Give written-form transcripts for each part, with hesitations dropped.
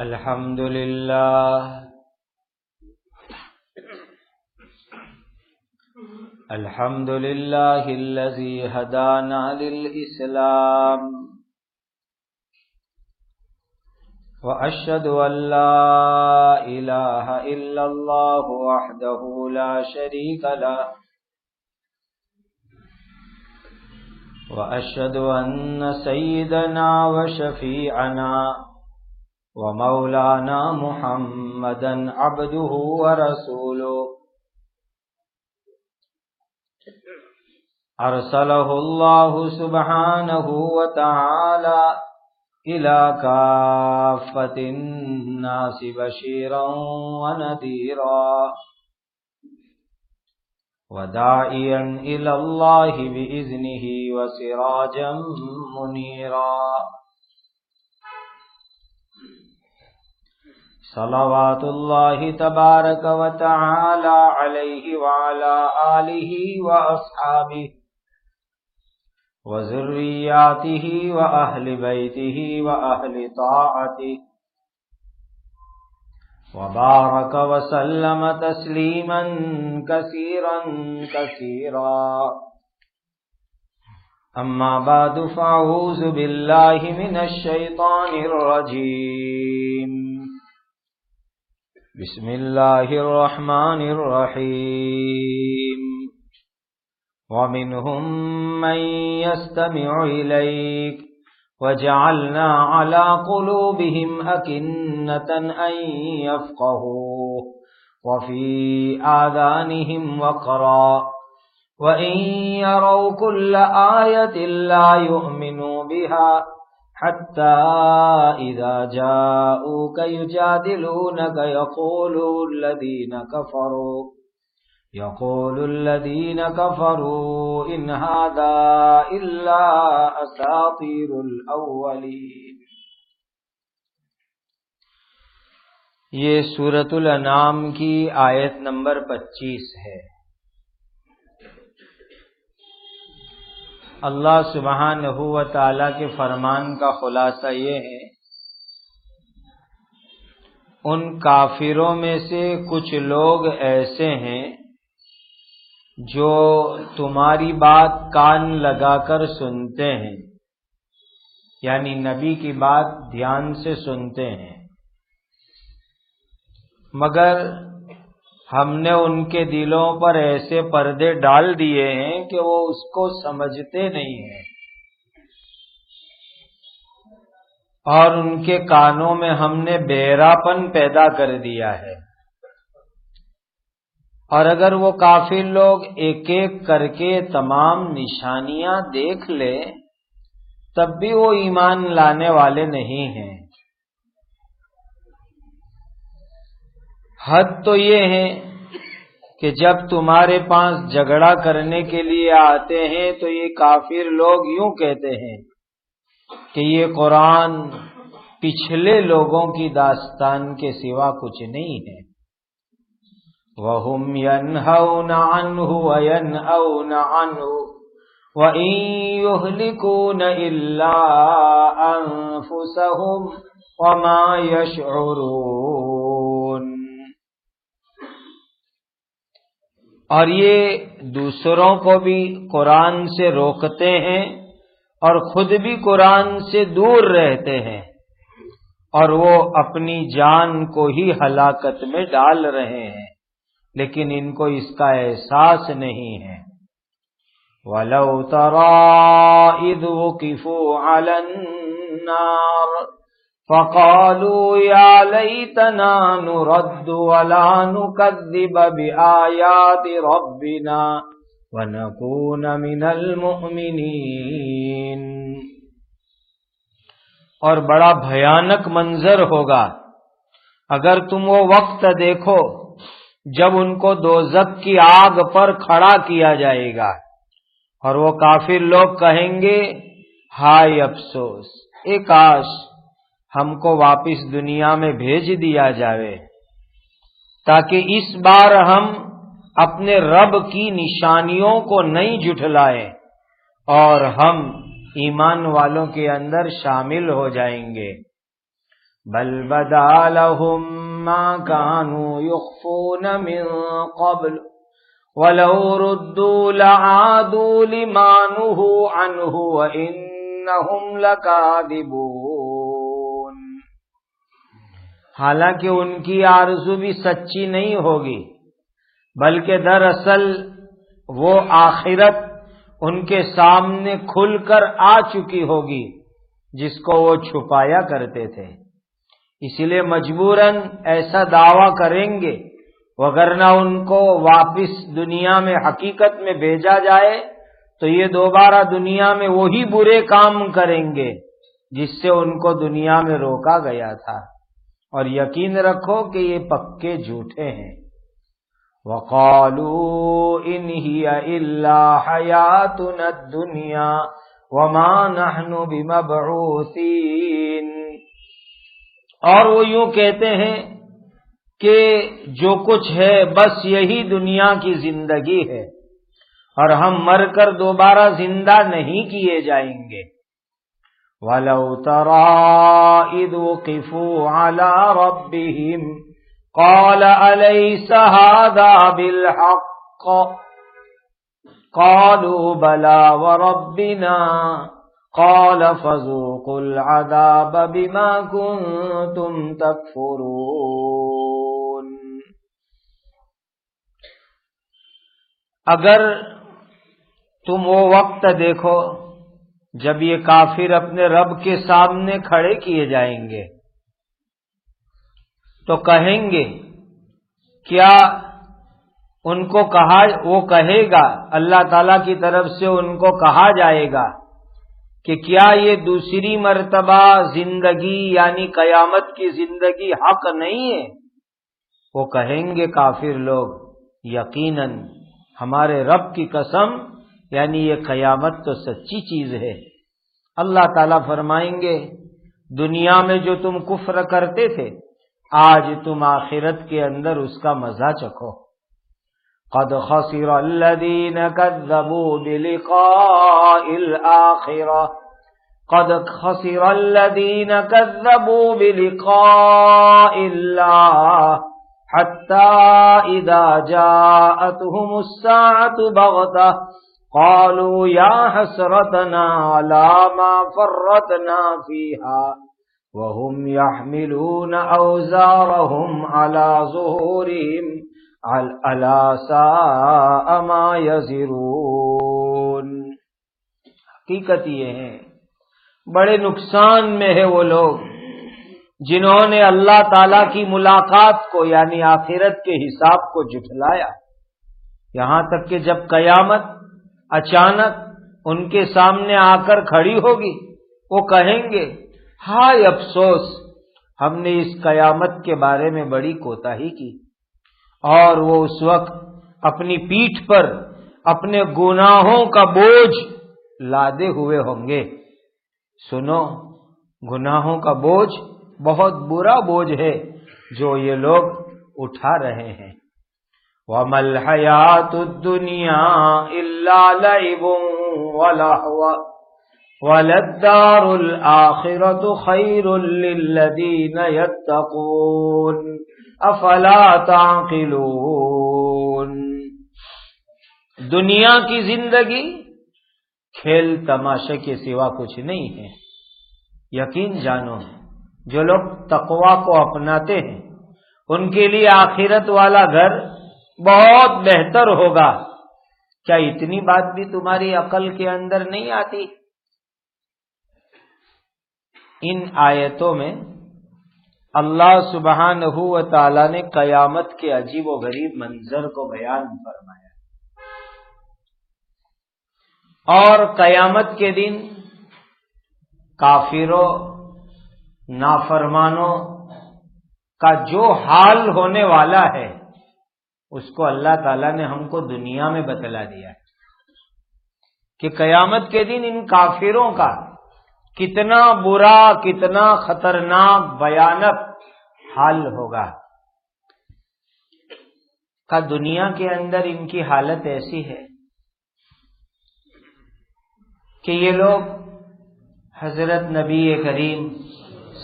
الحمد لله الذي هدانا للإسلام وأشهد أن لا إله إلا الله وحده لا شريك له وأشهد أن سيدنا وشفيعنا ومولانا محمدا عبده ورسوله أرسله الله سبحانه وتعالى إلى كافة الناس بشيرا ونذيرا وداعيا إلى الله بإذنه وسراجا منيرا صلوات الله تبارك وتعالى عليه وعلى آله وأصحابه وذرياته وأهل بيته وأهل طاعته وبارك وسلم تسليما كثيرا كثيرا أما بعد فأعوذ بالله من الشيطان الرجيم بسم الله الرحمن الرحيم ومنهم من يستمع إليك وجعلنا على قلوبهم أكنة أن يفقهوه وفي آذانهم وقرا وإن يروا كل آية لا يؤمنوا بها حتى إذا جاءوك يجادلونك يقول الذين كفروا إن هذا إلا أساطير الأولين۔ یہ سورۃ الانعام کی آیت نمبر 25 ہے۔ اللہ سبحانہ و تعالی کے فرمان کا خلاصہ یہ ہے، ان کافروں میں سے کچھ لوگ ایسے ہیں جو تمہاری بات کان لگا کر سنتے ہیں، یعنی نبی کی بات دھیان سے سنتے ہیں، مگر ہم نے ان کے دلوں پر ایسے پردے ڈال دیے ہیں کہ وہ اس کو سمجھتے نہیں ہیں، اور ان کے کانوں میں ہم نے بہراپن پیدا کر دیا ہے۔ اور اگر وہ کافر لوگ ایک ایک کر کے تمام نشانیاں دیکھ لے تب بھی وہ ایمان لانے والے نہیں ہیں۔ حد تو یہ ہے کہ جب تمہارے پاس جھگڑا کرنے کے لیے آتے ہیں تو یہ کافر لوگ یوں کہتے ہیں کہ یہ قرآن پچھلے لوگوں کی داستان کے سوا کچھ نہیں ہے۔ وَهُمْ يَنْهَوْنَ عَنْهُ وَيَنْأَوْنَ عَنْهُ وَإِنْ يُهْلِكُونَ إِلَّا أَنفُسَهُمْ وَمَا يَشْعُرُونَ۔ اور یہ دوسروں کو بھی قرآن سے روکتے ہیں اور خود بھی قرآن سے دور رہتے ہیں، اور وہ اپنی جان کو ہی ہلاکت میں ڈال رہے ہیں، لیکن ان کو اس کا احساس نہیں ہے۔ وَلَوْ تَرَىٰ إِذْ وُقِفُوا عَلَى النَّارِ فَقَالُوا يَا لَيْتَنَا نُرَدُّ وَلَا نُكَذِّبَ بِآيَاتِ رَبِّنَا وَنَكُونَ مِنَ الْمُؤْمِنِينَ۔ اور بڑا بھیانک منظر ہوگا اگر تم وہ وقت دیکھو جب ان کو دوزخ کی آگ پر کھڑا کیا جائے گا، اور وہ کافر لوگ کہیں گے ہائے افسوس، اے کاش ہم کو واپس دنیا میں بھیج دیا جائے تاکہ اس بار ہم اپنے رب کی نشانیوں کو نہیں جھٹلائیں اور ہم ایمان والوں کے اندر شامل ہو جائیں گے۔ بل بدا لهم ما كانوا يخفون من قبل ولو ردوا لعادوا لما نهوا عنه وإنهم لكاذبون. حالانکہ ان کی آرزو بھی سچی نہیں ہوگی، بلکہ دراصل وہ آخرت ان کے سامنے کھل کر آ چکی ہوگی جس کو وہ چھپایا کرتے تھے، اس لیے مجبوراً ایسا دعویٰ کریں گے، وگرنہ ان کو واپس دنیا میں حقیقت میں بھیجا جائے تو یہ دوبارہ دنیا میں وہی برے کام کریں گے جس سے ان کو دنیا میں روکا گیا تھا، اور یقین رکھو کہ یہ پکے جھوٹے ہیں. وَقَالُوا إِنْ هِيَ إِلَّا حَيَاتُنَا الدُّنْيَا وَمَا نَحْنُ بِمَبْعُوثِينَ. اور وہ یوں کہتے ہیں کہ جو کچھ ہے بس یہی دنیا کی زندگی ہے، اور ہم مر کر دوبارہ زندہ نہیں کیے جائیں گے. وَلَوْ تَرَىٰ إِذْ وُقِفُوا عَلَىٰ رَبِّهِمْ قَالَ أَلَيْسَ هَٰذَا بِالْحَقِّ قَالُوا بَلَىٰ وَرَبِّنَا قَالَ فَذُوقُوا الْعَذَابَ بِمَا كُنتُمْ تَكْفُرُونَ. اگر تم وہ وقت دیکھو جب یہ کافر اپنے رب کے سامنے کھڑے کیے جائیں گے تو کہیں گے، کیا ان کو کہا، وہ کہے گا اللہ تعالی کی طرف سے ان کو کہا جائے گا کہ کیا یہ دوسری مرتبہ زندگی یعنی قیامت کی زندگی حق نہیں ہے؟ وہ کہیں گے کافر لوگ، یقیناً ہمارے رب کی قسم، یعنی یہ قیامت تو سچی چیز ہے. اللہ تعالیٰ فرمائیں گے دنیا میں جو تم کفر کرتے تھے آج تم آخرت کے اندر اس کا مزہ چکھو. قد خسر الذین کذبوا بلقاء الآخرہ قد خسر الذین کذبوا بلقاء اللہ حتی اذا جاءتهم الساعة بغتة قالوا یا حسرتنا علی ما فرطنا فیہا وهم يحملون اوزارهم على ظهورهم الا ساء ما يزرون. حقیقت یہ ہے بڑے نقصان میں ہے وہ لوگ جنہوں نے اللہ تعالی کی ملاقات کو یعنی آخرت کے حساب کو جھٹلایا، یہاں تک کہ جب قیامت اچانک ان کے سامنے آ کر کھڑی ہوگی وہ کہیں گے ہائے افسوس، ہم نے اس قیامت کے بارے میں بڑی کوتاہی کی. اور وہ اس وقت اپنی پیٹھ پر اپنے گناہوں کا بوجھ لادے ہوئے ہوں گے. سنو، گناہوں کا بوجھ بہت برا بوجھ ہے جو یہ لوگ اٹھا رہے ہیں. وَمَا الْحَيَاةُ الدُّنْيَا إِلَّا لَعِبٌ وَلَهْوٌ وَلَلدَّارُ الْآخِرَةُ خَيْرٌ لِّلَّذِينَ يَتَّقُونَ افلا تعقلون. دنیا کی زندگی کھیل تماشے کے سوا کچھ نہیں ہے. یقین جانو جو لوگ تقوی کو اپناتے ہیں ان کے لیے آخرت والا گھر بہت بہتر ہوگا. کیا اتنی بات بھی تمہاری عقل کے اندر نہیں آتی؟ ان آیتوں میں اللہ سبحانہ و تعالی نے قیامت کے عجیب و غریب منظر کو بیان فرمایا، اور قیامت کے دن کافروں نافرمانوں کا جو حال ہونے والا ہے اس کو اللہ تعالی نے ہم کو دنیا میں بتلا دیا ہے کہ قیامت کے دن ان کافروں کا کتنا برا، کتنا خطرناک، بھیانک حال ہوگا. کا دنیا کے اندر ان کی حالت ایسی ہے کہ یہ لوگ حضرت نبی کریم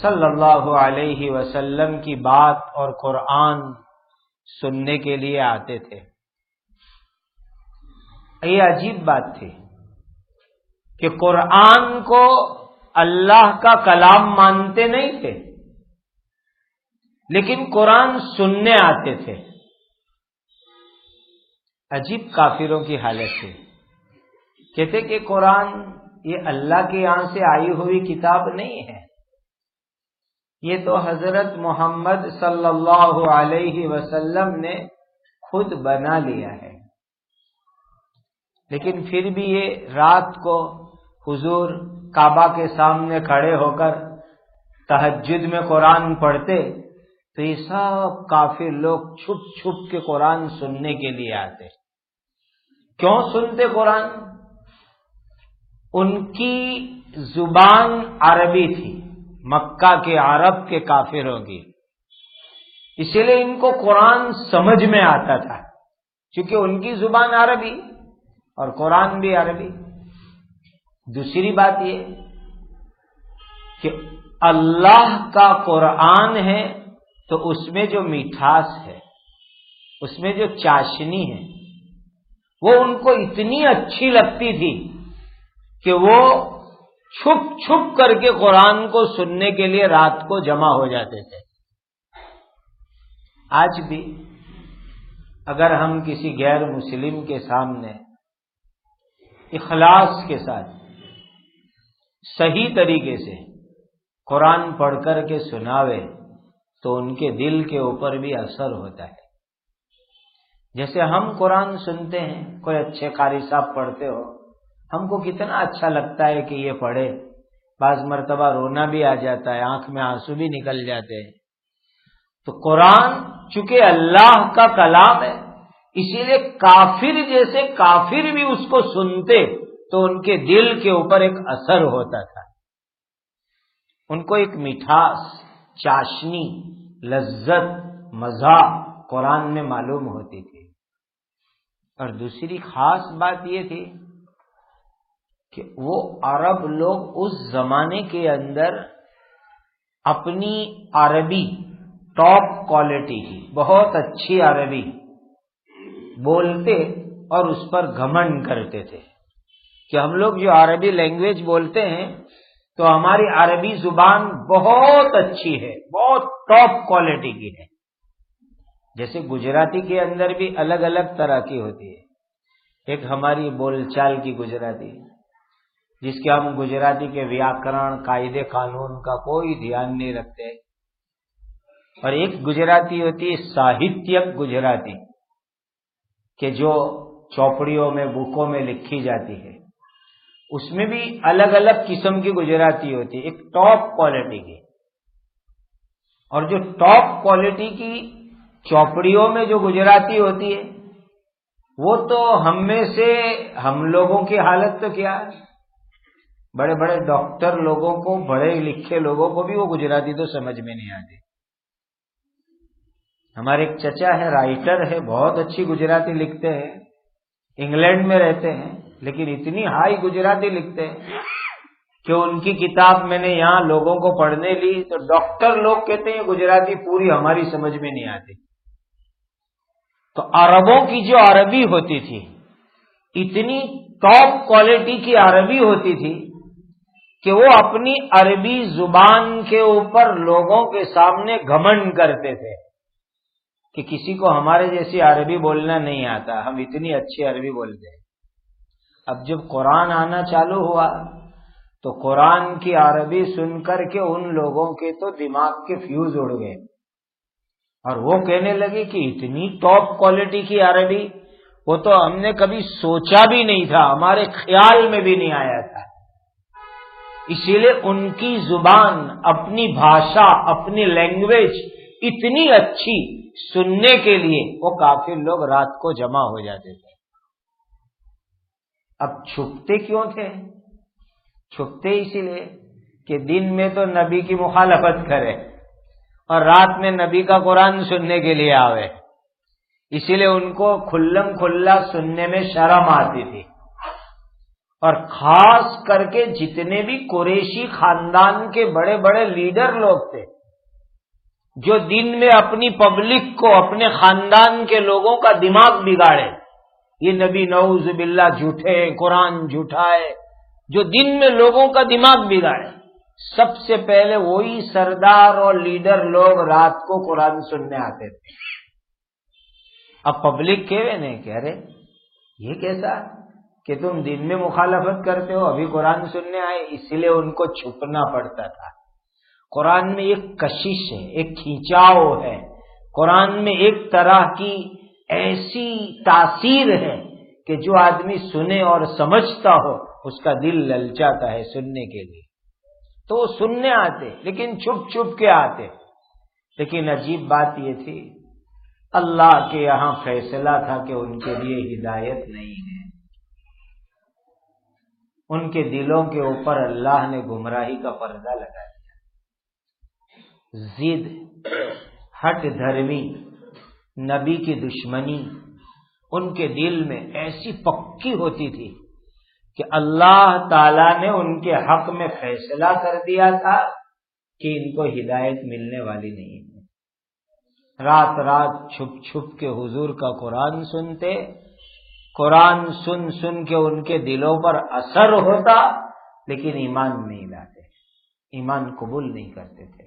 صلی اللہ علیہ وسلم کی بات اور قرآن سننے کے لیے آتے تھے۔ یہ عجیب بات تھی کہ قرآن کو اللہ کا کلام مانتے نہیں تھے، لیکن قرآن سننے آتے تھے۔ عجیب کافروں کی حالت تھی۔ کہتے کہ قرآن یہ اللہ کے یہاں سے آئی ہوئی کتاب نہیں ہے، یہ تو حضرت محمد صلی اللہ علیہ وسلم نے خود بنا لیا ہے۔ لیکن پھر بھی یہ رات کو حضور کعبہ کے سامنے کھڑے ہو کر تہجد میں قرآن پڑھتے تو یہ سب کافر لوگ چھپ چھپ کے قرآن سننے کے لیے آتے۔ کیوں سنتے قرآن؟ ان کی زبان عربی تھی، مکہ کے عرب کے کافروں کی، اسی لیے ان کو قرآن سمجھ میں آتا تھا، کیونکہ ان کی زبان عربی اور قرآن بھی عربی۔ دوسری بات یہ کہ اللہ کا قرآن ہے تو اس میں جو مٹھاس ہے، اس میں جو چاشنی ہے، وہ ان کو اتنی اچھی لگتی تھی کہ وہ چھپ چھپ کر کے قرآن کو سننے کے لیے رات کو جمع ہو جاتے تھے۔ آج بھی اگر ہم کسی غیر مسلم کے سامنے اخلاص کے ساتھ صحیح طریقے سے قرآن پڑھ کر کے سناوے تو ان کے دل کے اوپر بھی اثر ہوتا ہے۔ جیسے ہم قرآن سنتے ہیں، کوئی اچھے قاری صاحب پڑھتے ہو، ہم کو کتنا اچھا لگتا ہے کہ یہ پڑھے، بعض مرتبہ رونا بھی آ جاتا ہے، آنکھ میں آنسو بھی نکل جاتے ہیں۔ تو قرآن چونکہ اللہ کا کلام ہے، اسی لیے کافر جیسے کافر بھی اس کو سنتے تو ان کے دل کے اوپر ایک اثر ہوتا تھا، ان کو ایک مٹھاس، چاشنی، لذت، مزہ قرآن میں معلوم ہوتی تھی۔ اور دوسری خاص بات یہ تھی کہ وہ عرب لوگ اس زمانے کے اندر اپنی عربی ٹاپ کوالٹی کی، بہت اچھی عربی بولتے اور اس پر گھمنڈ کرتے تھے کہ ہم لوگ جو عربی لینگویج بولتے ہیں تو ہماری عربی زبان بہت اچھی ہے، بہت ٹاپ کوالٹی کی ہے۔ جیسے گجراتی کے اندر بھی الگ الگ طرح کی ہوتی ہے، ایک ہماری بول چال کی گجراتی جس کے ہم گجراتی کے ویاکرن، قاعدے قانون کا کوئی دھیان نہیں رکھتے، اور ایک گجراتی ہوتی ہے ساہتیک گجراتی کہ جو چوپڑیوں میں، بکوں میں لکھی جاتی ہے، اس میں بھی الگ الگ قسم کی گجراتی ہوتی ہے، ایک ٹاپ کوالٹی کی۔ اور جو ٹاپ کوالٹی کی چوپڑیوں میں جو گجراتی ہوتی ہے وہ تو ہم میں سے ہم لوگوں کی حالت تو کیا ہے، بڑے بڑے ڈاکٹر لوگوں کو، بڑے لکھے لوگوں کو بھی وہ گجراتی تو سمجھ میں نہیں آتی۔ ہمارے ایک چچا ہے، رائٹر ہے، بہت اچھی گجراتی لکھتے ہیں، انگلینڈ میں رہتے ہیں، لیکن اتنی ہائی گجراتی لکھتے ہیں کہ ان کی کتاب میں نے یہاں لوگوں کو پڑھنے لی تو ڈاکٹر لوگ کہتے ہیں گجراتی پوری ہماری سمجھ میں نہیں آتی۔ تو عربوں کی جو عربی ہوتی تھی اتنی ٹاپ کوالٹی کی عربی ہوتی تھی کہ وہ اپنی عربی زبان کے اوپر لوگوں کے سامنے گھمنڈ کرتے تھے کہ کسی کو ہمارے جیسی عربی بولنا نہیں آتا، ہم اتنی اچھی عربی بولتے ہیں۔ اب جب قرآن آنا چالو ہوا تو قرآن کی عربی سن کر کے ان لوگوں کے تو دماغ کے فیوز اڑ گئے، اور وہ کہنے لگے کہ اتنی ٹاپ کوالٹی کی عربی وہ تو ہم نے کبھی سوچا بھی نہیں تھا، ہمارے خیال میں بھی نہیں آیا تھا۔ اسی لیے ان کی زبان، اپنی بھاشا، اپنی لینگویج اتنی اچھی سننے کے لیے وہ کافر لوگ رات کو جمع ہو جاتے تھے۔ اب چھپتے کیوں تھے؟ چھپتے اسی لیے کہ دن میں تو نبی کی مخالفت کرے اور رات میں نبی کا قرآن سننے کے لیے آوے، اسی لیے ان کو کھلم کھلا سننے میں شرم آتی تھی، اور خاص کر کے جتنے بھی قریشی خاندان کے بڑے بڑے لیڈر لوگ تھے جو دن میں اپنی پبلک کو، اپنے خاندان کے لوگوں کا دماغ بگاڑے، یہ نبی نعوذ باللہ جھوٹے، قرآن جھوٹا ہے، جو دن میں لوگوں کا دماغ بگاڑے، سب سے پہلے وہی سردار اور لیڈر لوگ رات کو قرآن سننے آتے تھے۔ اب پبلک کہے نہیں کہ ارے یہ کیسا کہ تم دن میں مخالفت کرتے ہو، ابھی قرآن سننے آئے، اس لیے ان کو چھپنا پڑتا تھا۔ قرآن میں ایک کشش ہے، ایک کھینچاؤ ہے، قرآن میں ایک طرح کی ایسی تاثیر ہے کہ جو آدمی سنے اور سمجھتا ہو اس کا دل للچاتا ہے سننے کے لیے، تو وہ سننے آتے، لیکن چھپ چھپ کے آتے۔ لیکن عجیب بات یہ تھی، اللہ کے یہاں فیصلہ تھا کہ ان کے لیے ہدایت نہیں ہے، ان کے دلوں کے اوپر اللہ نے گمراہی کا پردہ لگا دیا۔ ضد، ہٹ دھرمی، نبی کی دشمنی ان کے دل میں ایسی پکی ہوتی تھی کہ اللہ تعالی نے ان کے حق میں فیصلہ کر دیا تھا کہ ان کو ہدایت ملنے والی نہیں ہے۔ رات رات چھپ چھپ کے حضور کا قرآن سنتے، قرآن سن سن کے ان کے دلوں پر اثر ہوتا، لیکن ایمان نہیں لاتے، ایمان قبول نہیں کرتے تھے۔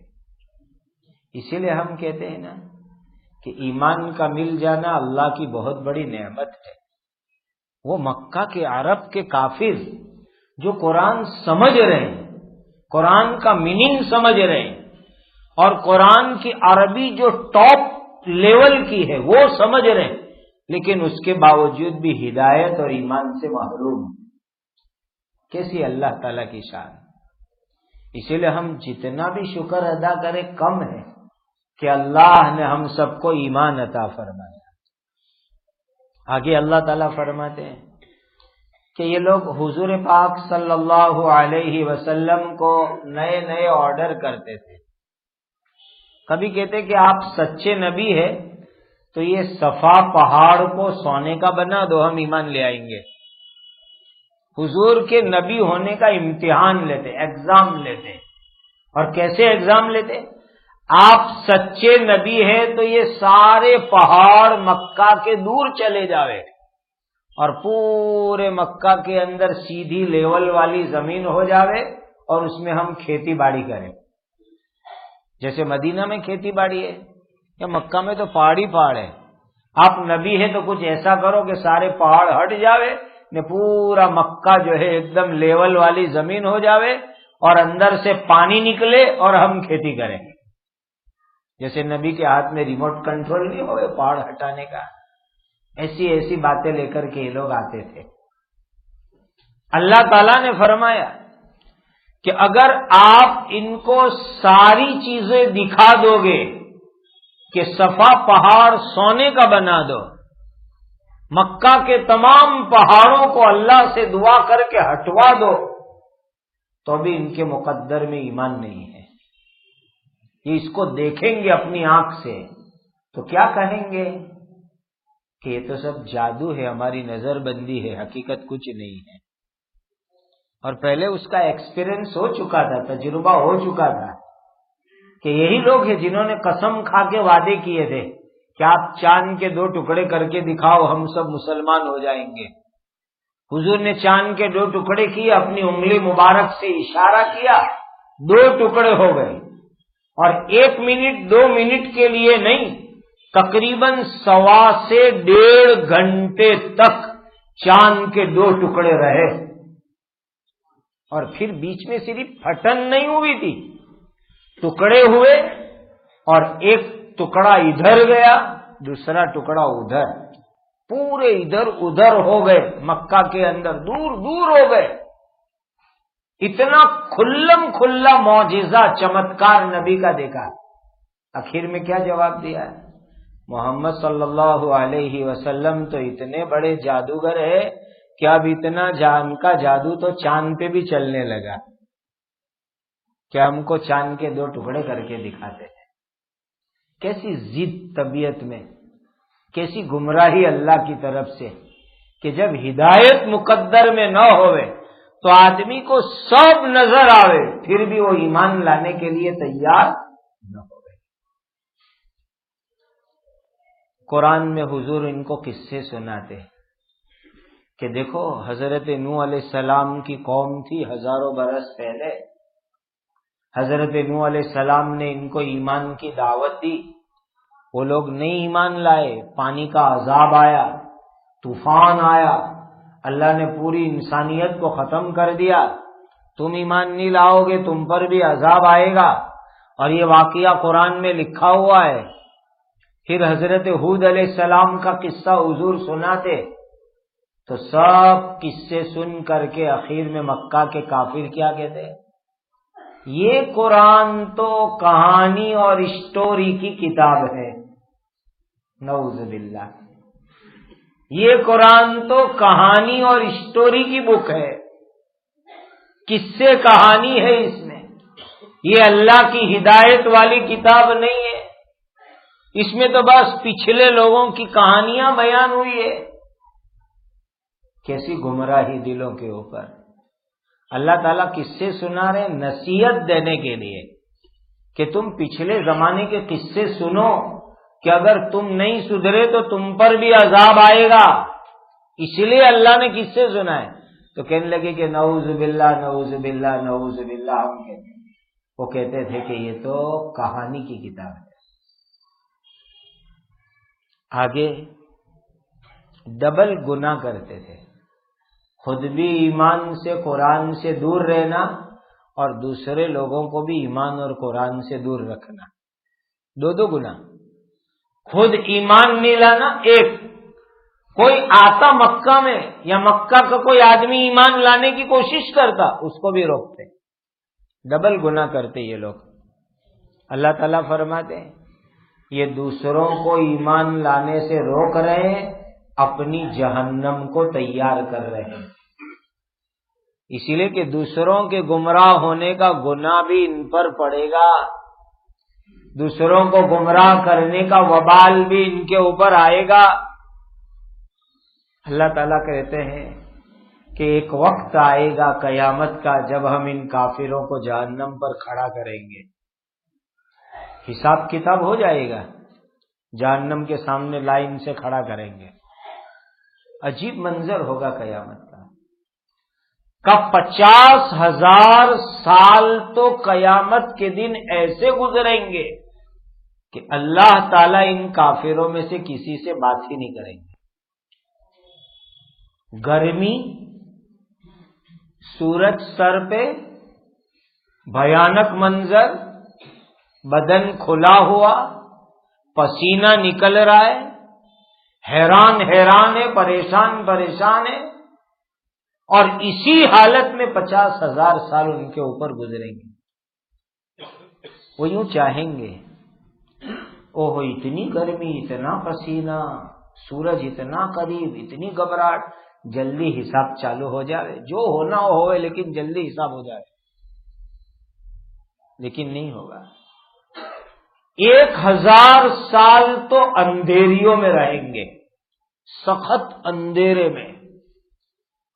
اسی لیے ہم کہتے ہیں نا کہ ایمان کا مل جانا اللہ کی بہت بڑی نعمت ہے۔ وہ مکہ کے عرب کے کافر جو قرآن سمجھ رہے ہیں، قرآن کا میننگ سمجھ رہے ہیں، اور قرآن کی عربی جو ٹاپ لیول کی ہے وہ سمجھ رہے ہیں، لیکن اس کے باوجود بھی ہدایت اور ایمان سے محروم۔ کیسی اللہ تعالی کی شان! اسی لیے ہم جتنا بھی شکر ادا کریں کم ہے کہ اللہ نے ہم سب کو ایمان عطا فرمایا۔ آگے اللہ تعالیٰ فرماتے ہیں کہ یہ لوگ حضور پاک صلی اللہ علیہ وسلم کو نئے نئے آرڈر کرتے تھے۔ کبھی کہتے کہ آپ سچے نبی ہیں تو یہ صفا پہاڑ کو سونے کا بنا دو، ہم ایمان لے آئیں گے۔ حضور کے نبی ہونے کا امتحان لیتے، ایگزام لیتے۔ اور کیسے ایگزام لیتے؟ آپ سچے نبی ہیں تو یہ سارے پہاڑ مکہ کے دور چلے جاوے اور پورے مکہ کے اندر سیدھی لیول والی زمین ہو جاوے، اور اس میں ہم کھیتی باڑی کریں۔ جیسے مدینہ میں کھیتی باڑی ہے یا مکہ میں تو پہاڑ ہی پہاڑ ہے۔ آپ نبی ہیں تو کچھ ایسا کرو کہ سارے پہاڑ ہٹ جاوے، نے پورا مکہ جو ہے ایک دم لیول والی زمین ہو جاوے اور اندر سے پانی نکلے اور ہم کھیتی کریں۔ جیسے نبی کے ہاتھ میں ریموٹ کنٹرول نہیں ہوئے پہاڑ ہٹانے کا، ایسی ایسی باتیں لے کر کے یہ لوگ آتے تھے۔ اللہ تعالیٰ نے فرمایا کہ اگر آپ ان کو ساری چیزیں دکھا دو گے کہ صفا پہاڑ سونے کا بنا دو، مکہ کے تمام پہاڑوں کو اللہ سے دعا کر کے ہٹوا دو، تو بھی ان کے مقدر میں ایمان نہیں ہے۔ یہ اس کو دیکھیں گے اپنی آنکھ سے تو کیا کہیں گے کہ یہ تو سب جادو ہے، ہماری نظر بندی ہے، حقیقت کچھ نہیں ہے۔ اور پہلے اس کا ایکسپیرئنس ہو چکا تھا، تجربہ ہو چکا تھا کہ یہی لوگ ہیں جنہوں نے قسم کھا کے وعدے کیے تھے کہ آپ چاند کے 2 ٹکڑے کر کے دکھاؤ، ہم سب مسلمان ہو جائیں گے۔ حضور نے چاند کے 2 ٹکڑے کیے، اپنی انگلی مبارک سے اشارہ کیا، 2 ٹکڑے ہو گئے، اور 1 منٹ 2 منٹ کے لیے نہیں، تقریباً 1.25 سے 1.5 گھنٹے تک چاند کے 2 ٹکڑے رہے، اور پھر بیچ میں صرف پھٹن نہیں ہوئی تھی، ٹکڑے ہوئے، اور ایک ٹکڑا ادھر گیا، دوسرا ٹکڑا ادھر، پورے ادھر ادھر ہو گئے، مکہ کے اندر دور دور ہو گئے۔ اتنا کھلم کھلا معجزہ چمتکار نبی کا دیکھا۔ آخر میں کیا جواب دیا ہے؟ محمد صلی اللہ علیہ وسلم تو اتنے بڑے جادوگر ہے کہ اب اتنا جان کا جادو تو چاند پہ بھی چلنے لگا کہ ہم کو چاند کے 2 ٹکڑے کر کے دکھاتے ہیں۔ کیسی ضد طبیعت میں، کیسی گمراہی اللہ کی طرف سے کہ جب ہدایت مقدر میں نہ ہوئے تو آدمی کو سب نظر آئے پھر بھی وہ ایمان لانے کے لیے تیار نہ ہو گئے۔ قرآن میں حضور ان کو قصے سناتے کہ دیکھو حضرت نوح علیہ السلام کی قوم تھی ہزاروں برس پہلے، حضرت نوح علیہ السلام نے ان کو ایمان کی دعوت دی، وہ لوگ نہیں ایمان لائے، پانی کا عذاب آیا، طوفان آیا، اللہ نے پوری انسانیت کو ختم کر دیا، تم ایمان نہیں لاؤ گے تم پر بھی عذاب آئے گا، اور یہ واقعہ قرآن میں لکھا ہوا ہے۔ پھر حضرت ہود علیہ السلام کا قصہ حضور سناتے تو سب قصے سن کر کے آخر میں مکہ کے کافر کیا کہتے؟ یہ قرآن تو کہانی اور اسٹوری کی کتاب ہے، نعوذ باللہ، یہ قرآن تو کہانی اور اسٹوری کی بک ہے، قصے کہانی ہے اس میں، یہ اللہ کی ہدایت والی کتاب نہیں ہے، اس میں تو بس پچھلے لوگوں کی کہانیاں بیان ہوئی ہے۔ کیسی گمراہی دلوں کے اوپر۔ اللہ تعالیٰ قصے سنا رہے نصیحت دینے کے لیے کہ تم پچھلے زمانے کے قصے سنو کہ اگر تم نہیں سدھرے تو تم پر بھی عذاب آئے گا، اس لیے اللہ نے قصے سنائے۔ تو کہنے لگے کہ نعوذ باللہ نعوذ باللہ نعوذ باللہ، ہم کہتے ہیں، وہ کہتے تھے کہ یہ تو کہانی کی کتاب ہے۔ آگے ڈبل گناہ کرتے تھے، خود بھی ایمان سے قرآن سے دور رہنا اور دوسرے لوگوں کو بھی ایمان اور قرآن سے دور رکھنا، دو گناہ۔ خود ایمان نہیں لانا، ایک کوئی آتا مکہ میں یا مکہ کا کوئی آدمی ایمان لانے کی کوشش کرتا اس کو بھی روکتے، ڈبل گناہ کرتے یہ لوگ۔ اللہ تعالیٰ فرماتے ہیں یہ دوسروں کو ایمان لانے سے روک رہے ہیں، اپنی جہنم کو تیار کر رہے ہیں، اسی لیے کہ دوسروں کے گمراہ ہونے کا گناہ بھی ان پر پڑے گا، دوسروں کو گمراہ کرنے کا وبال بھی ان کے اوپر آئے گا۔ اللہ تعالیٰ کہتے ہیں کہ ایک وقت آئے گا قیامت کا جب ہم ان کافروں کو جہنم پر کھڑا کریں گے، حساب کتاب ہو جائے گا، جہنم کے سامنے لائن سے کھڑا کریں گے، عجیب منظر ہوگا قیامت کا 50,000 سال تو قیامت کے دن ایسے گزریں گے کہ اللہ تعالیٰ ان کافروں میں سے کسی سے بات ہی نہیں کریں گے۔ گرمی، سورج سر پہ، بھیانک منظر، بدن کھلا ہوا، پسینہ نکل رہا ہے، حیران ہے، پریشان ہے، اور اسی حالت میں 50,000 سال ان کے اوپر گزریں گے۔ وہ یوں چاہیں گے اوہ اتنی گرمی، اتنا پسینہ، سورج اتنا قریب، اتنی گھبراہٹ، جلدی حساب چالو ہو جائے، جو ہونا ہوئے لیکن جلدی حساب ہو جائے، لیکن نہیں ہوگا۔ 1000 سال تو اندھیریوں میں رہیں گے، سخت اندھیرے میں،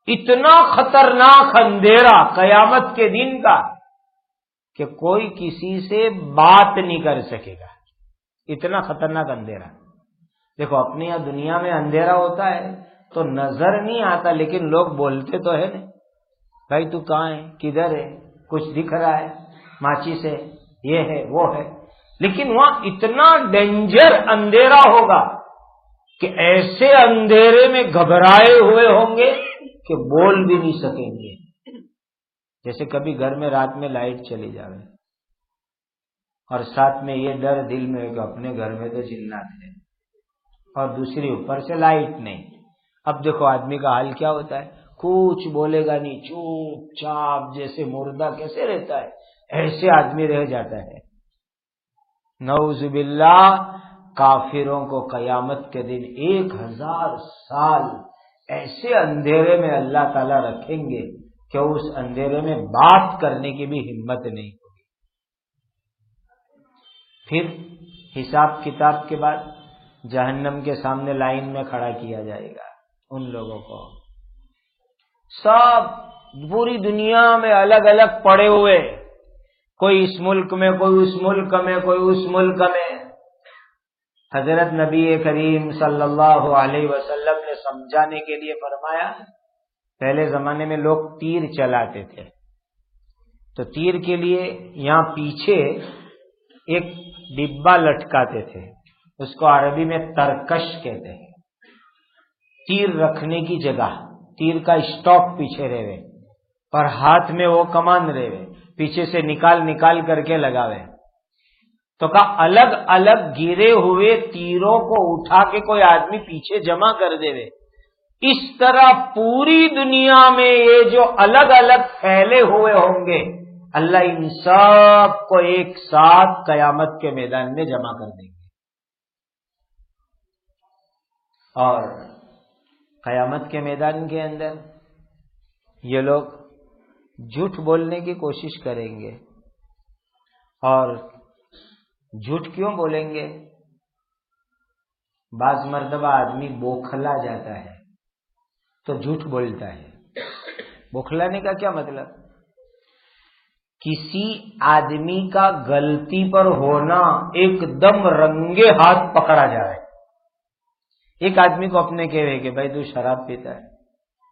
اتنا خطرناک اندھیرا قیامت کے دن کا کہ کوئی کسی سے بات نہیں کر سکے گا، اتنا خطرناک اندھیرا۔ دیکھو اپنے یہاں دنیا میں اندھیرا ہوتا ہے تو نظر نہیں آتا لیکن لوگ بولتے تو ہے نہیں، بھائی تو کہاں ہے، کدھر ہے، کچھ دکھ رہا ہے، ماچس ہے، یہ ہے وہ ہے، لیکن وہاں اتنا ڈینجر اندھیرا ہوگا کہ ایسے اندھیرے میں گھبرائے ہوئے ہوں گے کہ بول بھی نہیں سکیں گے۔ جیسے کبھی گھر میں رات میں لائٹ چلی جائے اور ساتھ میں یہ ڈر دل میں کہ اپنے گھر میں تو جنات ہے اور دوسری اوپر سے لائٹ نہیں۔ اب دیکھو آدمی کا حال کیا ہوتا ہے، کچھ بولے گا نہیں، چوپ چاپ، جیسے مردہ کیسے رہتا ہے ایسے آدمی رہ جاتا ہے۔ نعوذ باللہ، کافروں کو قیامت کے دن 1000 سال ایسے اندھیرے میں اللہ تعالیٰ رکھیں گے کہ اس اندھیرے میں بات کرنے کی بھی ہمت نہیں ہوگی۔ پھر حساب کتاب کے بعد جہنم کے سامنے لائن میں کھڑا کیا جائے گا ان لوگوں کو، سب پوری دنیا میں الگ الگ پڑے ہوئے، کوئی اس ملک میں، کوئی اس ملک میں، کوئی اس ملک میں. حضرت نبی کریم صلی اللہ علیہ وسلم نے سمجھانے کے لیے فرمایا، پہلے زمانے میں لوگ تیر چلاتے تھے، تو تیر کے لیے یہاں پیچھے ایک ڈبہ لٹکاتے تھے، اس کو عربی میں ترکش کہتے ہیں. تیر رکھنے کی جگہ، تیر کا اسٹاک پیچھے رہے اور ہاتھ میں وہ کمان رہے، پیچھے سے نکال کر کے لگاوے. تو کہا الگ الگ گرے ہوئے تیروں کو اٹھا کے کوئی آدمی پیچھے جمع کر دے. اس طرح پوری دنیا میں یہ جو الگ الگ پھیلے ہوئے ہوں گے، اللہ ان سب کو ایک ساتھ قیامت کے میدان میں جمع کر دیں گے. اور قیامت کے میدان کے اندر یہ لوگ جھوٹ بولنے کی کوشش کریں گے. اور جھوٹ کیوں بولیں گے؟ بعض مرتبہ آدمی بوکھلا جاتا ہے تو جھوٹ بولتا ہے. بوکھلانے کا کیا مطلب؟ کسی آدمی کا غلطی پر ہونا ایک دم رنگے ہاتھ پکڑا جائے. ایک آدمی کو اپنے کہہ رہے کہ بھائی تو شراب پیتا ہے.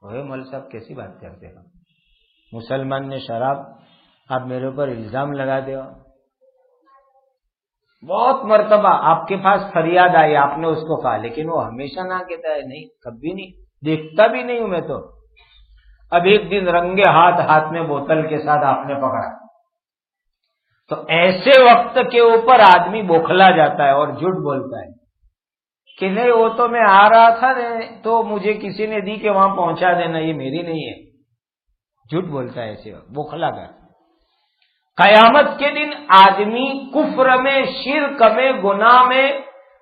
اوہ مول صاحب کیسی بات کرتے ہیں، مسلمان نے شراب، آپ میرے اوپر الزام لگا دو. بہت مرتبہ آپ کے پاس فریاد آئی، آپ نے اس کو کہا، لیکن وہ ہمیشہ نہ کہتا ہے نہیں، کبھی نہیں، دیکھتا بھی نہیں ہوں میں تو. اب ایک دن رنگے ہاتھ میں بوتل کے ساتھ آپ نے پکڑا، تو ایسے وقت کے اوپر آدمی بوکھلا جاتا ہے اور جھوٹ بولتا ہے کہ نہیں وہ تو میں آ رہا تھا تو مجھے کسی نے دی کہ وہاں پہنچا دینا، یہ میری نہیں ہے. جھوٹ بولتا ہے ایسے وقت، بوکھلا کر. قیامت کے دن آدمی کفر میں، شرک میں، گناہ میں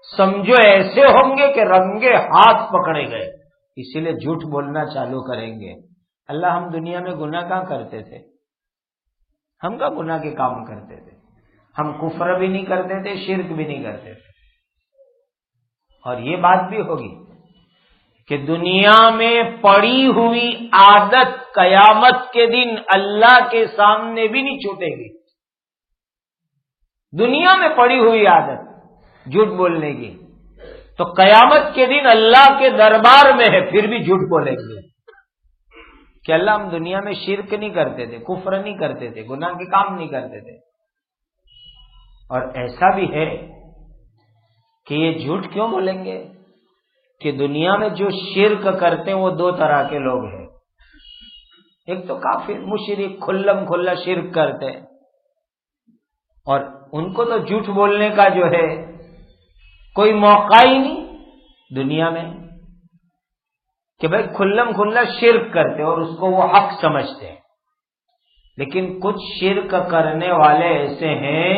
سمجھو ایسے ہوں گے کہ رنگے ہاتھ پکڑے گئے، اسی لیے جھوٹ بولنا چالو کریں گے. اللہ ہم دنیا میں گناہ کہاں کرتے تھے؟ ہم کا گناہ کے کام کرتے تھے؟ ہم کفر بھی نہیں کرتے تھے، شرک بھی نہیں کرتے تھے. اور یہ بات بھی ہوگی کہ دنیا میں پڑی ہوئی عادت قیامت کے دن اللہ کے سامنے بھی نہیں چھوٹے گی. دنیا میں پڑی ہوئی عادت جھوٹ بولنے کی، تو قیامت کے دن اللہ کے دربار میں ہے پھر بھی جھوٹ بولیں گے کہ اللہ ہم دنیا میں شرک نہیں کرتے تھے، کفر نہیں کرتے تھے، گناہ کے کام نہیں کرتے تھے. اور ایسا بھی ہے کہ یہ جھوٹ کیوں بولیں گے کہ دنیا میں جو شرک کرتے ہیں وہ دو طرح کے لوگ ہیں. ایک تو کافر مشرک کھلم کھلا شرک کرتے ہیں، اور ان کو تو جھوٹ بولنے کا جو ہے کوئی موقع ہی نہیں دنیا میں کہ بھائی کھلم کھلا شرک کرتے اور اس کو وہ حق سمجھتے ہیں. لیکن کچھ شرک کرنے والے ایسے ہیں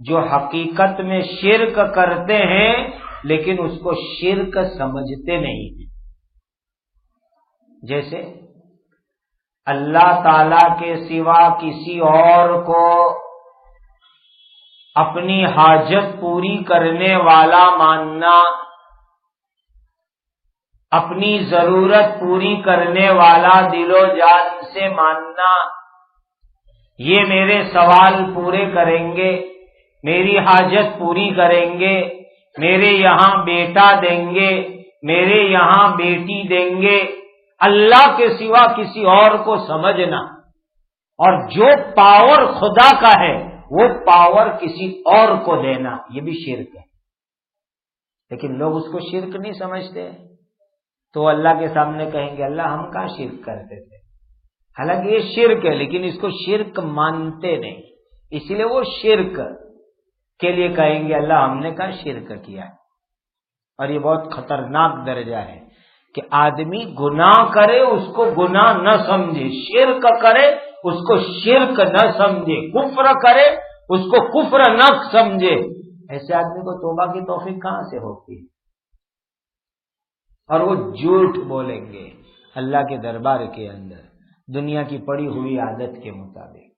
جو حقیقت میں شرک کرتے ہیں لیکن اس کو شرک سمجھتے نہیں. جیسے اللہ تعالی کے سوا کسی اور کو اپنی حاجت پوری کرنے والا ماننا، اپنی ضرورت پوری کرنے والا دل و جان سے ماننا، یہ میرے سوال پورے کریں گے، میری حاجت پوری کریں گے، میرے یہاں بیٹا دیں گے، میرے یہاں بیٹی دیں گے. اللہ کے سوا کسی اور کو سمجھنا، اور جو پاور خدا کا ہے وہ پاور کسی اور کو دینا، یہ بھی شرک ہے. لیکن لوگ اس کو شرک نہیں سمجھتے، تو اللہ کے سامنے کہیں گے اللہ ہم کہاں شرک کرتے تھے. حالانکہ یہ شرک ہے لیکن اس کو شرک مانتے نہیں، اسی لیے وہ شرک کے لیے کہیں گے اللہ ہم نے کہاں شرک کیا. اور یہ بہت خطرناک درجہ ہے کہ آدمی گناہ کرے اس کو گناہ نہ سمجھے، شرک کرے اس کو شرک نہ سمجھے، کفر کرے اس کو کفر نہ سمجھے. ایسے آدمی کو توبہ کی توفیق کہاں سے ہوتی ہے؟ اور وہ جھوٹ بولیں گے اللہ کے دربار کے اندر دنیا کی پڑی ہوئی عادت کے مطابق.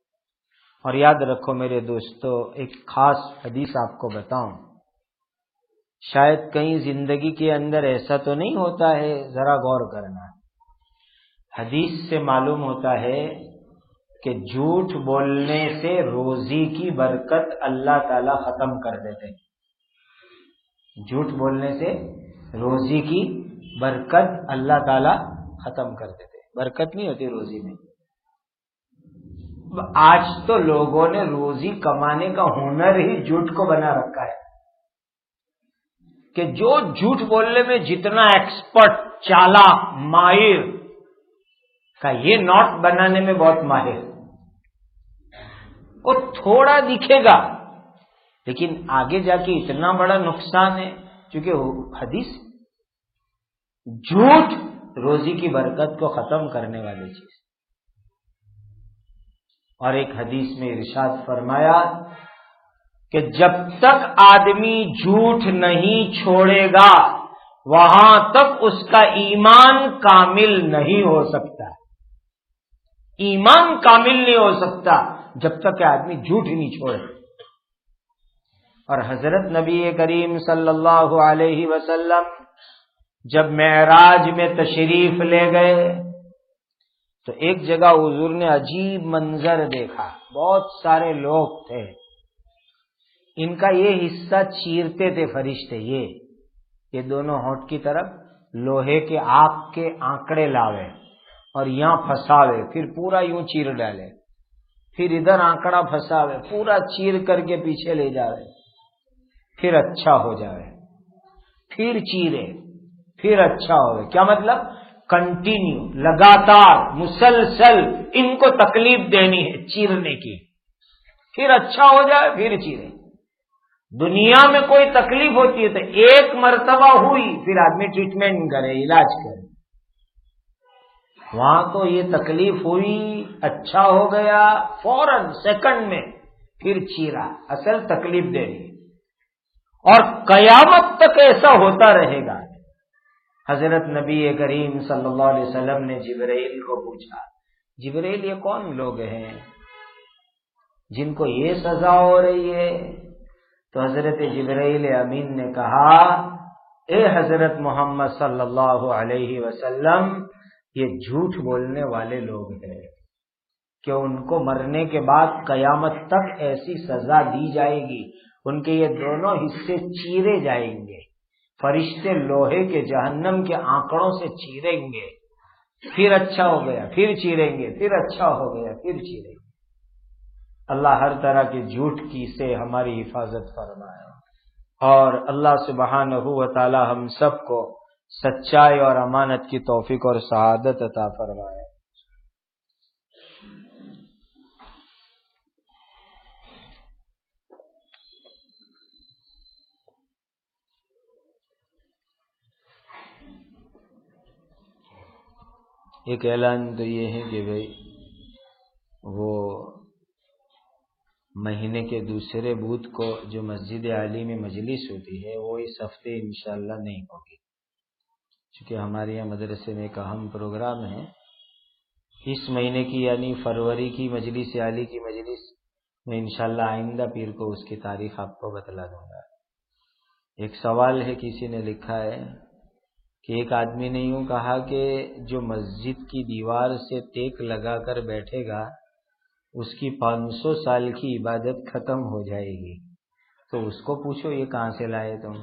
اور یاد رکھو میرے دوستو، ایک خاص حدیث آپ کو بتاؤں، شاید کہیں زندگی کے اندر ایسا تو نہیں ہوتا ہے، ذرا غور کرنا. حدیث سے معلوم ہوتا ہے کہ جھوٹ بولنے سے روزی کی برکت اللہ تعالی ختم کر دیتے ہیں۔ جھوٹ بولنے سے روزی کی برکت اللہ تعالی ختم کر دیتے ہیں۔ برکت نہیں ہوتی روزی میں۔ آج تو لوگوں نے روزی کمانے کا ہنر ہی جھوٹ کو بنا رکھا ہے کہ جو جھوٹ بولنے میں جتنا ایکسپرٹ، چالاک، ماہر کا، یہ نوٹ بنانے میں بہت ماہر، وہ تھوڑا دکھے گا لیکن آگے جا کے اتنا بڑا نقصان ہے، کیونکہ حدیث جھوٹ روزی کی برکت کو ختم کرنے والی چیز۔ اور ایک حدیث میں ارشاد فرمایا کہ جب تک آدمی جھوٹ نہیں چھوڑے گا وہاں تک اس کا ایمان کامل نہیں ہو سکتا۔ ایمان کامل نہیں ہو سکتا جب تک کہ آدمی جھوٹ ہی نہیں چھوڑے۔ اور حضرت نبی کریم صلی اللہ علیہ وسلم جب معراج میں تشریف لے گئے تو ایک جگہ حضور نے عجیب منظر دیکھا، بہت سارے لوگ تھے، ان کا یہ حصہ چیرتے تھے فرشتے، یہ دونوں ہونٹ کی طرف لوہے کے آگ کے آنکڑے لاوے اور یہاں پھنساوے، پھر پورا یوں چیر ڈالے، پھر ادھر آنکڑا پھنساوے، پورا چیر کر کے پیچھے لے جاوے، پھر اچھا ہو جاوے، پھر چیرے، پھر اچھا ہوئے۔ کیا مطلب؟ کنٹینیو، لگاتار، مسلسل ان کو تکلیف دینی ہے چیرنے کی، پھر اچھا ہو جائے پھر چیرے۔ دنیا میں کوئی تکلیف ہوتی ہے تو ایک مرتبہ ہوئی پھر آدمی ٹریٹمنٹ کرے، علاج کرے، وہاں تو یہ تکلیف ہوئی، اچھا ہو گیا، فوراً سیکنڈ میں پھر چیرا، اصل تکلیف دے رہی، اور قیامت تک ایسا ہوتا رہے گا۔ حضرت نبی کریم صلی اللہ علیہ وسلم نے جبرائیل کو پوچھا، جبرائیل یہ کون لوگ ہیں جن کو یہ سزا ہو رہی ہے؟ تو حضرت جبرائیل امین نے کہا، اے حضرت محمد صلی اللہ علیہ وسلم، یہ جھوٹ بولنے والے لوگ ہیں کہ ان کو مرنے کے بعد قیامت تک ایسی سزا دی جائے گی، ان کے یہ دونوں حصے چیرے جائیں گے، فرشتے لوہے کے جہنم کے آنکڑوں سے چیریں گے، پھر اچھا ہو گیا، پھر چیریں گے، پھر اچھا ہو گیا، پھر چیریں گے۔ اللہ ہر طرح کے جھوٹ کی سے ہماری حفاظت فرمائے، اور اللہ سبحانہ و تعالی ہم سب کو سچائی اور امانت کی توفیق اور سعادت عطا فرمائے۔ ایک اعلان تو یہ ہے کہ بھئی وہ مہینے کے دوسرے بدھ کو جو مسجد عالی میں مجلس ہوتی ہے وہ اس ہفتے انشاءاللہ نہیں ہوگی، چونکہ ہمارے یہاں مدرسے میں ایک اہم پروگرام ہے اس مہینے کی، یعنی فروری کی مجلس عالی کی مجلس میں انشاءاللہ آئندہ پیر کو اس کی تاریخ آپ کو بتلا دوں گا۔ ایک سوال ہے، کسی نے لکھا ہے کہ ایک آدمی نے یوں کہا کہ جو مسجد کی دیوار سے ٹیک لگا کر بیٹھے گا اس کی 500 سال کی عبادت ختم ہو جائے گی، تو اس کو پوچھو یہ کہاں سے لائے تم؟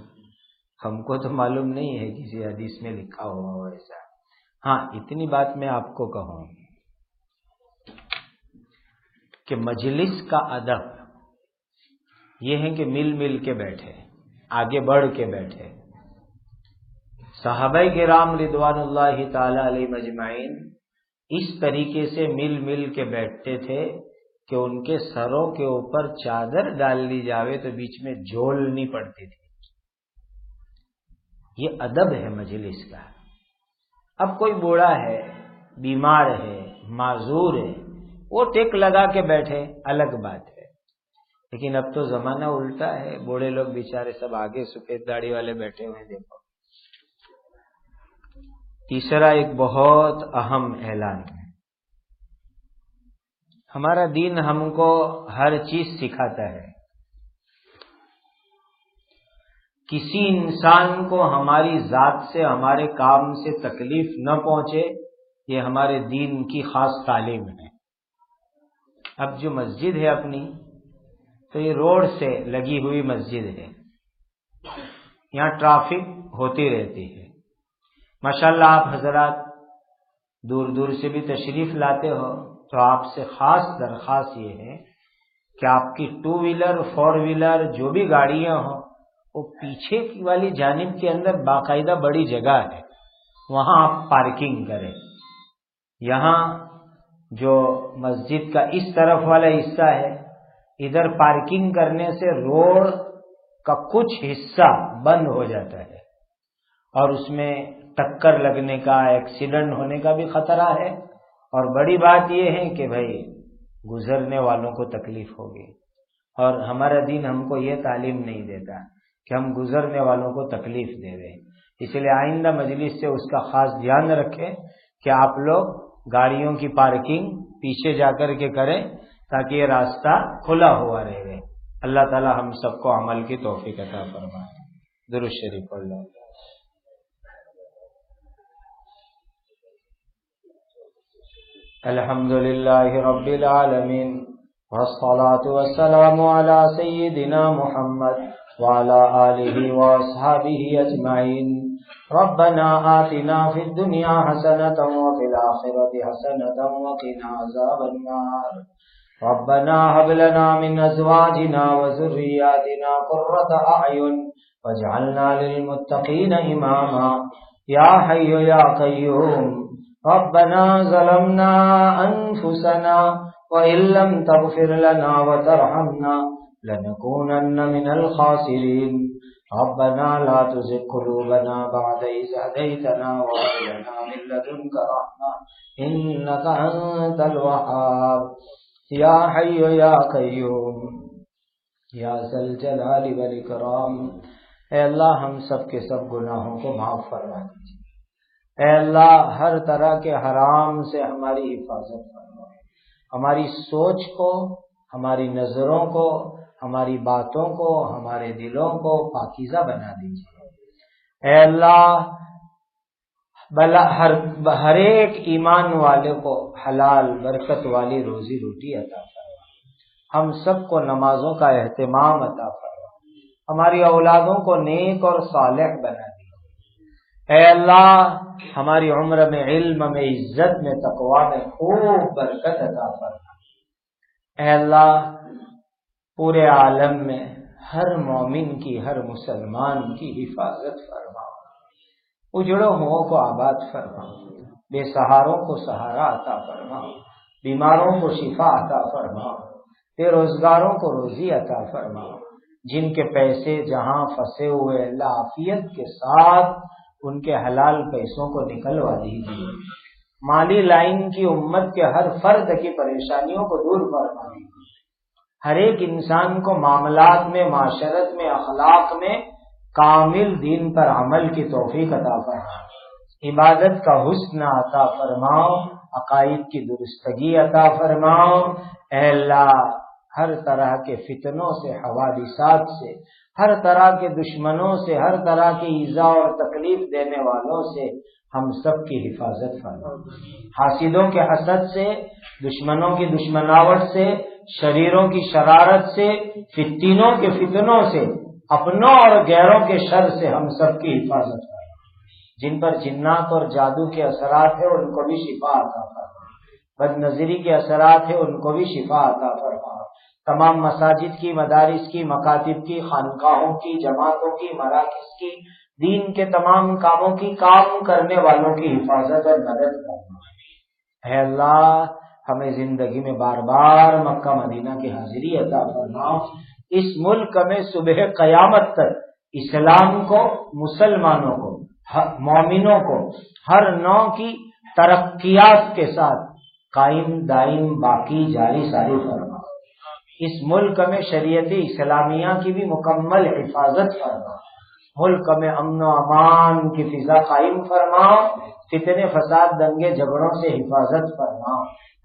ہم کو تو معلوم نہیں ہے کسی حدیث میں لکھا ہوا ہو ایسا۔ ہاں اتنی بات میں آپ کو کہوں کہ مجلس کا ادب یہ ہے کہ مل مل کے بیٹھے، آگے بڑھ کے بیٹھے۔ صحابہ کرام رضوان اللہ تعالی علیہ مجمعین اس طریقے سے مل مل کے بیٹھتے تھے کہ ان کے سروں کے اوپر چادر ڈال لی جاوے تو بیچ میں جھولنی پڑتی تھی۔ یہ ادب ہے مجلس کا۔ اب کوئی بوڑھا ہے، بیمار ہے، معذور ہے، وہ ٹیک لگا کے بیٹھے الگ بات ہے، لیکن اب تو زمانہ الٹا ہے، بوڑھے لوگ بیچارے سب آگے سفید داڑھی والے بیٹھے ہوئے، دیکھو۔ تیسرا ایک بہت اہم اعلان ہے، ہمارا دین ہم کو ہر چیز سکھاتا ہے۔ کسی انسان کو ہماری ذات سے، ہمارے کام سے تکلیف نہ پہنچے یہ ہمارے دین کی خاص تعلیم ہے۔ اب جو مسجد ہے اپنی، تو یہ روڈ سے لگی ہوئی مسجد ہے، یہاں ٹریفک ہوتی رہتی ہے۔ ماشاءاللہ آپ حضرات دور دور سے بھی تشریف لاتے ہو، تو آپ سے خاص درخواست یہ ہے کہ آپ کی 2 ویلر 4 ویلر جو بھی گاڑیاں ہوں، وہ پیچھے کی والی جانب کے اندر باقاعدہ بڑی جگہ ہے، وہاں آپ پارکنگ کریں۔ یہاں جو مسجد کا اس طرف والا حصہ ہے، ادھر پارکنگ کرنے سے روڈ کا کچھ حصہ بند ہو جاتا ہے اور اس میں ٹکر لگنے کا، ایکسیڈنٹ ہونے کا بھی خطرہ ہے، اور بڑی بات یہ ہے کہ بھائی گزرنے والوں کو تکلیف ہوگی، اور ہمارا دین ہم کو یہ تعلیم نہیں دیتا کہ ہم گزرنے والوں کو تکلیف دے دیں۔ اس لیے آئندہ مجلس سے اس کا خاص دھیان رکھیں کہ آپ لوگ گاڑیوں کی پارکنگ پیچھے جا کر کے کریں تاکہ یہ راستہ کھلا ہوا رہے۔ اللہ تعالی ہم سب کو عمل کی توفیق عطا فرمائے۔ درود شریف پڑھ لو۔ الحمد للہ رب العالمین والصلاة والسلام علی سیدنا محمد وعلی آلہ واصحابہ اجمعین۔ ربنا آتنا فی الدنیا حسنۃ وفی الآخرۃ حسنۃ وقنا عذاب النار۔ ربنا هب لنا من ازواجنا وذرياتنا قرة اعین واجعلنا للمتقین اماما۔ یا حی یا قیوم ربنا ظلمنا انفسنا وان لم تغفر لنا وترحمنا لنكونن من الخاسرین۔ ربنا لا تزغ قلوبنا بعد إذ هديتنا وهب لنا من لدنك رحمة إنك أنت الوهاب۔ یا حی یا قیوم یا ذا الجلال والاکرام۔ اے اللہ ہم سب کے سب گناہوں کو معاف فرما دیجیے۔ اے اللہ ہر طرح کے حرام سے ہماری حفاظت فرما، ہماری سوچ کو، ہماری نظروں کو، ہماری باتوں کو، ہمارے دلوں کو پاکیزہ بنا دیجیے۔ اے اللہ ہر ایک ایمان والے کو حلال برکت والی روزی روٹی عطا فرما، ہم سب کو نمازوں کا اہتمام عطا فرما، ہماری اولادوں کو نیک اور صالح بنا دی۔ اے اللہ ہماری عمر میں، علم میں، عزت میں، تقوی میں خوب برکت عطا فرما۔ اے اللہ پورے عالم میں ہر مومن کی، ہر مسلمان کی حفاظت فرما، اجڑے ہوئوں کو آباد فرما، بے سہاروں کو سہارا عطا فرما، بیماروں کو شفا عطا فرما، بے روزگاروں کو روزی عطا فرما، جن کے پیسے جہاں پھنسے ہوئے اللہ عافیت کے ساتھ ان کے حلال پیسوں کو نکلوا دیجیے۔ مالی لائن کی امت کے ہر فرد کی پریشانیوں کو دور فرما دیجیے۔ ہر ایک انسان کو معاملات میں، معاشرت میں، اخلاق میں کامل دین پر عمل کی توفیق عطا فرماؤ، عبادت کا حسن عطا فرماؤ، عقائد کی درستگی عطا فرماؤ۔ اے اللہ ہر طرح کے فتنوں سے، حوادثات سے، ہر طرح کے دشمنوں سے، ہر طرح کی ایذا اور تکلیف دینے والوں سے ہم سب کی حفاظت فرما، حاسدوں کے حسد سے، دشمنوں کی دشمناوٹ سے، شریروں کی شرارت سے، فتنوں کے فتنوں سے، اپنوں اور غیروں کے شر سے ہم سب کی حفاظت فرما۔ جن پر جنات اور جادو کے اثرات ہیں ان کو بھی شفا عطا فرما، بد نظری کے اثرات ہیں ان کو بھی شفا عطا فرما۔ تمام مساجد کی، مدارس کی، مکاتب کی، خانقاہوں کی، جماعتوں کی، مراکز کی، دین کے تمام کاموں کی، کام کرنے والوں کی حفاظت اور مدد کرنا۔ اے اللہ ہمیں زندگی میں بار بار مکہ مدینہ کی حاضری عطا فرما۔ اس ملک میں صبح قیامت تک اسلام کو، مسلمانوں کو، مومنوں کو ہر نوع کی ترقیات کے ساتھ قائم دائم باقی جاری ساری فرما۔ اس ملک میں شریعت اسلامیہ کی بھی مکمل حفاظت فرما، ملک میں امن و امان کی فضا قائم فرما، فتنے فساد دنگے جھگڑوں سے حفاظت فرما۔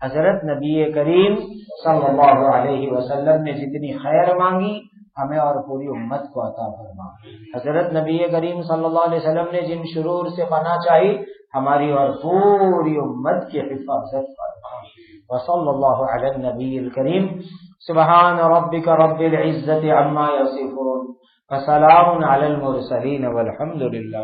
حضرت نبی کریم صلی اللہ علیہ وسلم نے جتنی خیر مانگی ہمیں اور پوری امت کو عطا فرما۔ حضرت نبی کریم صلی اللہ علیہ وسلم نے جن شرور سے پناہ چاہی ہماری اور پوری امت کی حفاظت فرما۔ وصلی اللہ علی النبی الکریم۔ سبحان ربک رب العزت عما یصفون وسلام علی المرسلین والحمد للہ۔